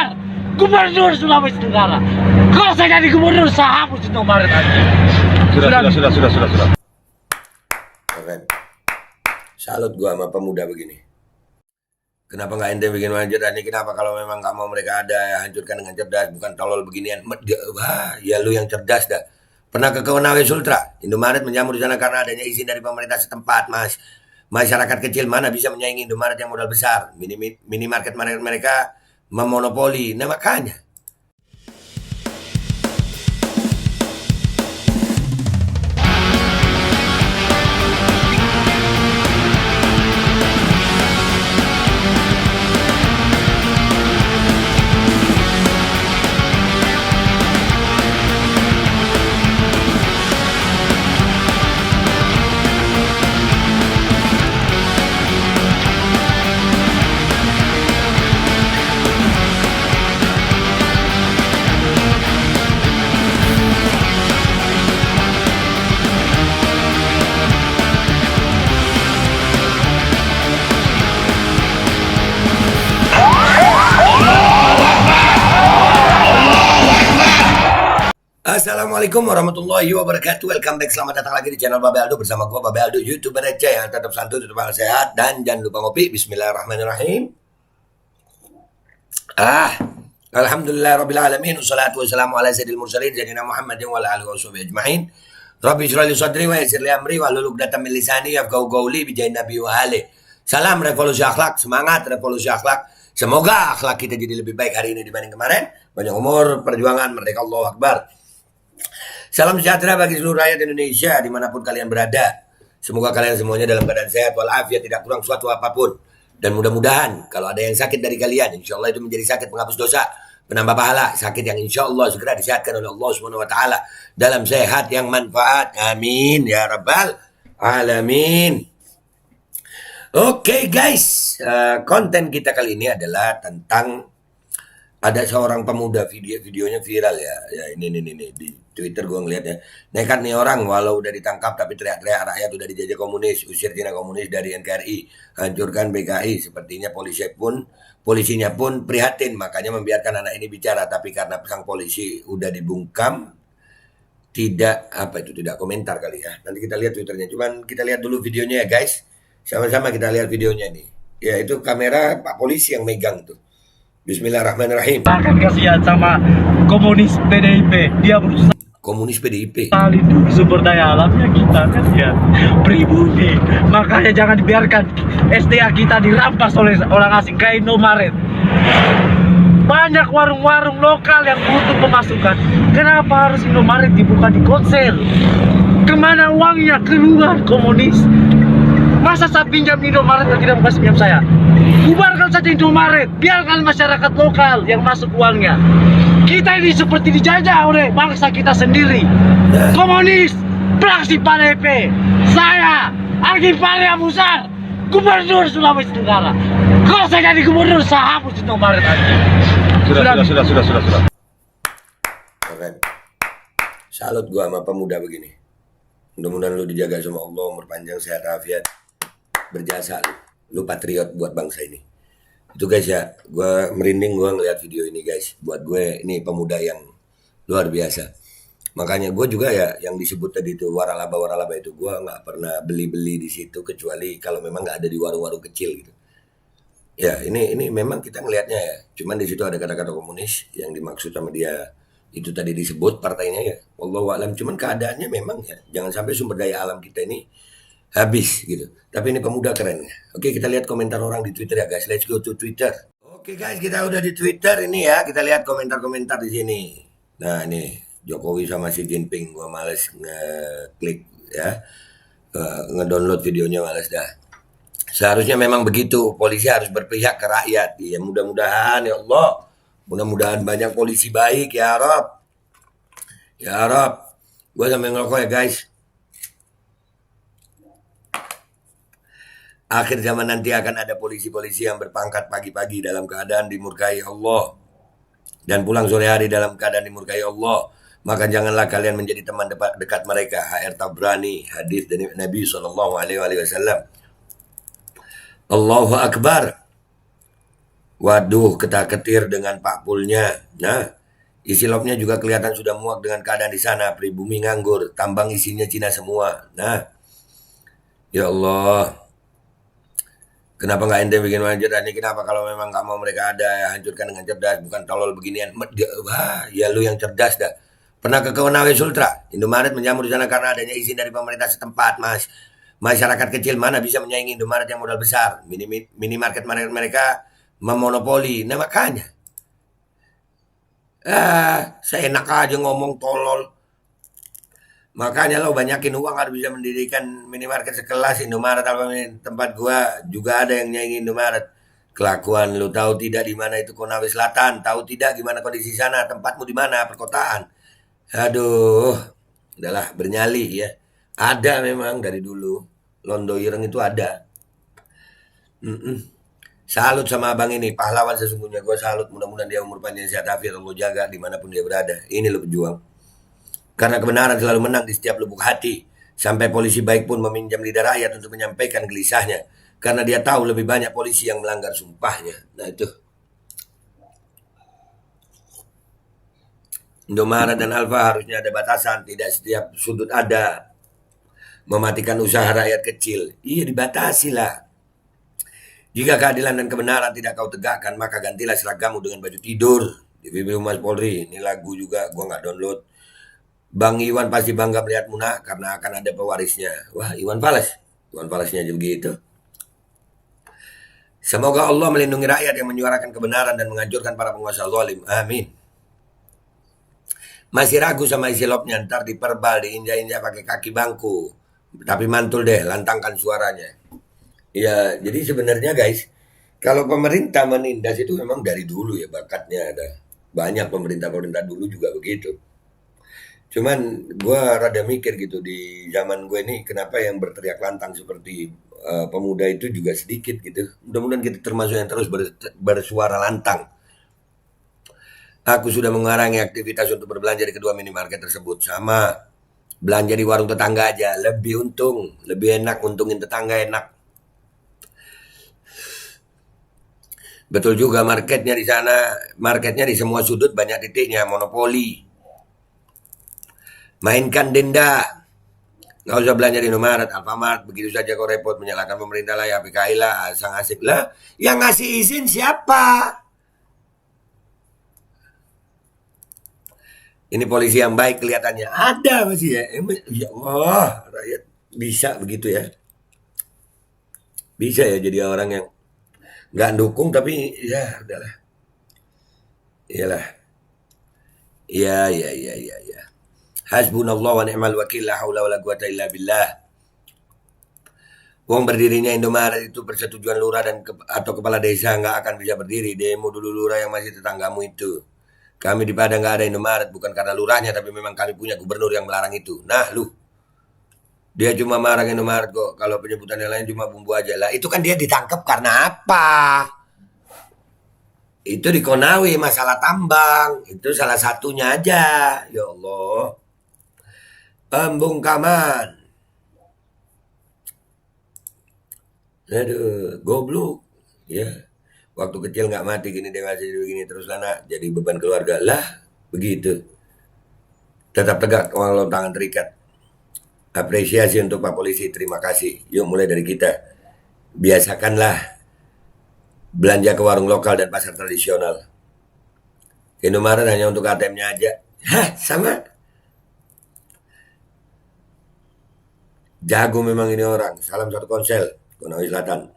Musar, Gubernur Sulawesi Tenggara. Kalau saya jadi gubernur, saya hapus Indomaret aja. Sudah. Keren. Salut gua sama pemuda begini. Kenapa nggak ente bikin cerdas nih? Kenapa kalau memang nggak mau mereka ada, ya hancurkan dengan cerdas, bukan tolol beginian. Wah, ya lu yang cerdas dah. Pernah ke Konawe Sultra, Indomaret menjamur di sana karena adanya izin dari pemerintah setempat, Mas. Masyarakat kecil mana bisa menyaingi Indomaret yang modal besar. Minimarket mereka memonopoli. Nah makanya. Assalamualaikum warahmatullahi wabarakatuh. Welcome back, selamat datang lagi di channel Babe Aldo bersama gua Babe Aldo, YouTuber receh yang tetap santuy, tetap sehat, dan jangan lupa ngopi. Bismillahirrahmanirrahim. Alhamdulillah rabbil alamin, wassalatu wassalamu ala sayyidil mursalin sayyidina Muhammadin wa ala alihi washabihi ajmain. Rabbi shrah li sadri wa yassir li amri wahlul 'uqdatam min lisani yafqahu qawli bi jahin nabi wa ali. Salam revolusi akhlak, semangat revolusi akhlak. Semoga akhlak kita jadi lebih baik hari ini dibanding kemarin. Banyak umur, perjuangan, merdeka, Allahu Akbar. Salam sejahtera bagi seluruh rakyat Indonesia dimanapun kalian berada. Semoga kalian semuanya dalam keadaan sehat walafiat, tidak kurang suatu apapun. Dan mudah-mudahan kalau ada yang sakit dari kalian, insya Allah itu menjadi sakit penghapus dosa, penambah pahala, sakit yang insya Allah segera disehatkan oleh Allah SWT dalam sehat yang manfaat. Amin ya rabbal alamin. Oke guys, konten kita kali ini adalah tentang ada seorang pemuda, videonya viral ya ini di Twitter gue ngeliat ya. Nekat nih orang walau udah ditangkap tapi teriak-teriak rakyat udah dijajah komunis, usir Cina komunis dari NKRI, hancurkan PKI. Sepertinya polisinya pun prihatin, makanya membiarkan anak ini bicara. Tapi karena sang polisi udah dibungkam, tidak komentar kali ya. Nanti kita lihat Twitternya. Cuman kita lihat dulu videonya ya guys. Sama-sama kita lihat videonya nih. Ya itu kamera Pak Polisi yang megang tuh. Bismillahirrahmanirrahim. Akan kasihan sama komunis PDIP. Dia berusaha Komunis PDIP. lindungi sumber daya alamnya kita kan ya pribumi. Makanya jangan dibiarkan SDA kita dirampas oleh orang asing kayak Indomaret. Banyak warung-warung lokal yang butuh pemasukan. Kenapa harus Indomaret dibuka di konser? Kemana uangnya? Keluar komunis. Masa saya pinjam Indomaret dan tidak mau pinjam saya? Bubarkan saja Indomaret, biarkan masyarakat lokal yang masuk uangnya. Kita ini seperti dijajah oleh bangsa kita sendiri. Komunis, praksi PDIP. Saya, Agif Faria Musar, Gubernur Sulawesi Tenggara. Kalau saya jadi gubernur, saya hapus Indomaret aja. Sudah. Keren. Salut gua sama pemuda begini. Mudah-mudahan lu dijaga sama Allah, umur panjang, sehat, afiat. Berjasa lu patriot buat bangsa ini. Itu guys ya, gue merinding gue ngeliat video ini guys. Buat gue ini pemuda yang luar biasa. Makanya gue juga ya yang disebut tadi itu waralaba itu gue nggak pernah beli di situ kecuali kalau memang nggak ada di warung-warung kecil gitu. Ya ini memang kita ngelihatnya ya. Cuman di situ ada kata-kata komunis yang dimaksud sama dia itu tadi disebut partainya ya. Wallahu a'lam. Cuman keadaannya memang ya jangan sampai sumber daya alam kita ini habis gitu. Tapi ini pemuda keren. Oke, kita lihat komentar orang di Twitter ya guys. Let's go to Twitter. Oke guys, kita udah di Twitter ini ya. Kita lihat komentar-komentar di sini. Nah, ini Jokowi sama Xi Jinping. Gua males ngeklik ya. Ngedownload videonya males dah. Seharusnya memang begitu. Polisi harus berpihak ke rakyat. Ya mudah-mudahan ya Allah. Mudah-mudahan banyak polisi baik ya Rob. Ya Rob. Gua sambil ngerokok ya guys. Akhir zaman nanti akan ada polisi-polisi yang berpangkat pagi-pagi dalam keadaan dimurkai Allah. Dan pulang sore hari dalam keadaan dimurkai Allah. Maka janganlah kalian menjadi teman dekat mereka. HR Tabrani, hadis dari Nabi SAW. Allahu Akbar. Waduh, ketar-ketir dengan Pak Pulnya. Nah, isi lobnya juga kelihatan sudah muak dengan keadaan di sana. Pribumi nganggur, tambang isinya Cina semua. Nah, ya Allah, kenapa nggak ente bikin manajer ini? Kenapa kalau memang nggak mau mereka ada, ya hancurkan dengan cerdas, bukan tolol beginian. Wah, ya lu yang cerdas dah. Pernah ke Konawe Sultra, Indomaret menjamur di sana karena adanya izin dari pemerintah setempat, Mas. Masyarakat kecil mana bisa menyaingi Indomaret yang modal besar. Minimarket mereka memonopoli. Nah makanya, saya enak aja ngomong tolol. Makanya lo banyakin uang harus bisa mendirikan minimarket sekelas Indomaret apa tempat gua juga ada yang nyaingin Indomaret. Kelakuan lu tahu tidak di mana itu Konawe Selatan, tahu tidak gimana kondisi sana, tempatmu di mana perkotaan. Aduh, udahlah bernyali ya. Ada memang dari dulu. Londo Ireng itu ada. Mm-mm. Salut sama abang ini, pahlawan sesungguhnya. Gue salut, mudah-mudahan dia umur panjang sehat afiat, Allah jaga dimanapun dia berada. Ini lo pejuang. Karena kebenaran selalu menang di setiap lubuk hati. Sampai polisi baik pun meminjam lidah rakyat untuk menyampaikan gelisahnya. Karena dia tahu lebih banyak polisi yang melanggar sumpahnya. Nah itu. Indomaret dan Alfa harusnya ada batasan. Tidak setiap sudut ada. Mematikan usaha rakyat kecil. Iya dibatasi lah. Jika keadilan dan kebenaran tidak kau tegakkan, maka gantilah seragammu dengan baju tidur. Di BB Humas Polri, ini lagu juga gua nggak download. Bang Iwan pasti bangga melihat Munah karena akan ada pewarisnya. Wah, Iwan Fals. Iwan Falsnya aja begitu. Semoga Allah melindungi rakyat yang menyuarakan kebenaran dan menghancurkan para penguasa zalim. Amin. Masih ragu sama isi lobnya, ntar diperbal, diinjak-injak pakai kaki bangku. Tapi mantul deh, lantangkan suaranya. Ya, jadi sebenarnya guys, kalau pemerintah menindas itu memang dari dulu ya bakatnya ada. Banyak pemerintah-pemerintah dulu juga begitu. Cuman gue rada mikir gitu di zaman gue ini kenapa yang berteriak lantang seperti pemuda itu juga sedikit gitu. Mudah-mudahan kita termasuk yang terus bersuara lantang. Aku sudah mengurangi aktivitas untuk berbelanja di kedua minimarket tersebut. Sama belanja di warung tetangga aja, lebih untung, lebih enak, untungin tetangga enak. Betul juga marketnya di sana, marketnya di semua sudut banyak titiknya, monopoli. Mainkan denda. Nggak usah belanja di Indomaret, Alfamart, begitu saja kau repot menyalahkan pemerintah lah, ya PKI lah, asang asik lah. Yang ngasih izin siapa? Ini polisi yang baik kelihatannya. Ada masih ya. Ya Allah, rakyat bisa begitu ya. Bisa ya jadi orang yang nggak dukung tapi ya udahlah. Iyalah. Ya, ya, ya, ya, ya. Hasbunallah wa ni'mal wakil, la haula wala quwata illa billah. Wong berdirinya Indomaret itu persetujuan lurah dan atau kepala desa nggak akan bisa berdiri. Demo dulu lurah yang masih tetanggamu itu. Kami di Padang nggak ada Indomaret bukan karena lurahnya tapi memang kami punya gubernur yang melarang itu. Nah lu, dia cuma marah Indomaret kok. Kalau penyebutan yang lain cuma bumbu aja lah. Itu kan dia ditangkap karena apa? Itu di Konawe masalah tambang. Itu salah satunya aja. Ya Allah. Pembungkaman. Aduh, goblok. Ya. Waktu kecil nggak mati, gini dewasa begini terus anak jadi beban keluarga lah. Begitu. Tetap tegak walau tangan terikat. Apresiasi untuk Pak Polisi, terima kasih. Yuk mulai dari kita. Biasakanlah belanja ke warung lokal dan pasar tradisional. Indomaret hanya untuk ATM-nya aja. Hah, sama? Jago memang ini orang. Salam satu konsel, Konawe Selatan.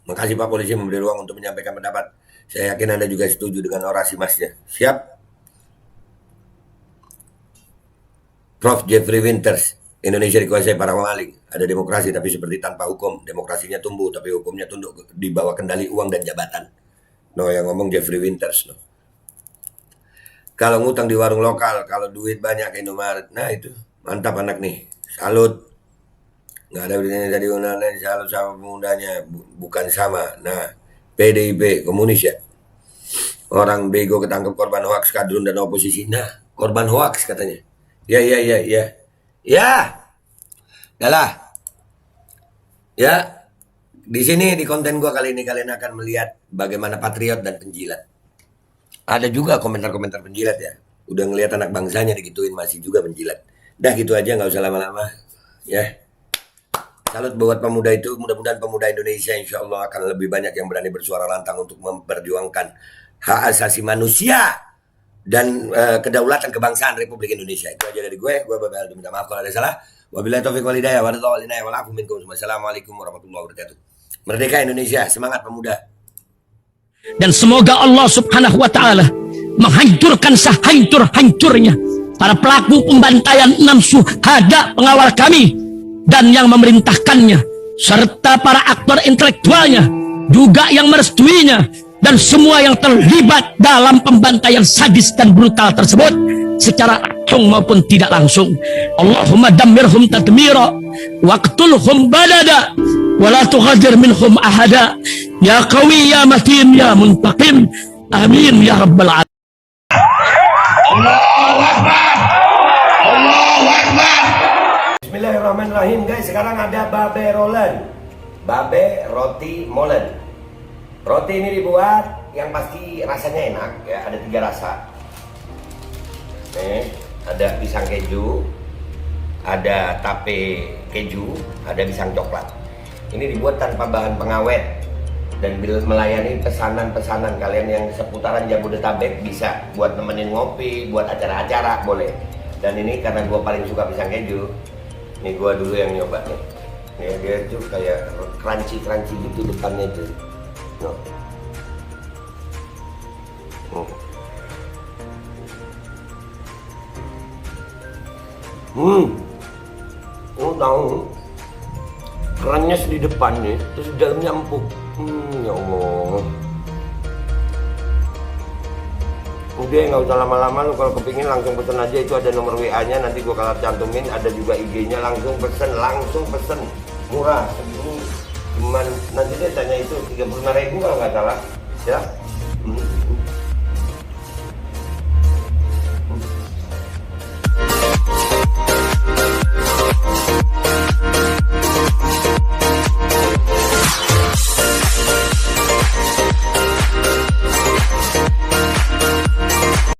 Makasih Pak Polisi memberi ruang untuk menyampaikan pendapat. Saya yakin Anda juga setuju dengan orasi masnya. Siap? Prof. Jeffrey Winters. Indonesia dikuasai para pemaling. Ada demokrasi tapi seperti tanpa hukum. Demokrasinya tumbuh tapi hukumnya tunduk di bawah kendali uang dan jabatan. No, yang ngomong Jeffrey Winters. No. Kalau ngutang di warung lokal, kalau duit banyak ke Indomaret. Nah itu, mantap anak nih. Salut. Nggak ada bedanya tadi lain salut sama pemudanya. Bukan sama. Nah, PDIP, komunis ya. Orang bego ketangkep korban hoaks, kadrun dan oposisi. Nah, korban hoaks katanya. Ya. Ya, udahlah. Ya, Di sini di konten gua kali ini kalian akan melihat bagaimana patriot dan penjilat. Ada juga komentar-komentar penjilat ya. Udah ngelihat anak bangsanya digituin masih juga penjilat. Dah gitu aja nggak usah lama-lama. Ya. Salut buat pemuda itu. Mudah-mudahan pemuda Indonesia insya Allah akan lebih banyak yang berani bersuara lantang untuk memperjuangkan hak asasi manusia dan kedaulatan kebangsaan Republik Indonesia. Itu aja dari gue. Gue bakal minta maaf kalau ada salah. Wabillahi taufiq wal hidayah. Wassalamualaikum warahmatullahi wabarakatuh. Merdeka Indonesia, semangat pemuda. Dan semoga Allah subhanahu wa ta'ala menghancurkan sehancur-hancurnya para pelaku pembantaian 6 syuhada pengawal kami dan yang memerintahkannya, serta para aktor intelektualnya juga yang merestuinya, dan semua yang terlibat dalam pembantaian sadis dan brutal tersebut secara langsung maupun tidak langsung. Allahumma dammirhum tadmira waqtulhum balada wala tughadir minhum ahada ya qawi ya matin ya muntaqim amin ya rabbal alamin. Allahu Akbar. Allahu Akbar. Bismillahirrahmanirrahim guys. Sekarang ada babe rolen. Babe roti molen. Roti ini dibuat yang pasti rasanya enak ya, ada 3 rasa. Nih, ada pisang keju, ada tape keju, ada pisang coklat. Ini dibuat tanpa bahan pengawet dan melayani pesanan-pesanan kalian yang seputaran Jabodetabek, bisa buat nemenin ngopi, buat acara-acara boleh. Dan ini karena gue paling suka pisang keju, nih gue dulu yang nyoba nih. Nih dia tuh kayak crunchy gitu depannya tuh. No. Tahu kerannya di depan nih, terus di dalamnya empuk. Ya Allah. Udah nggak usah lama-lama, lu kalau kepingin langsung pesen aja, itu ada nomor WA-nya, nanti gua kalau cantumin, ada juga IG-nya, langsung pesen, murah. Cuman nanti dia tanya itu 35.000 kalau nggak salah, ya.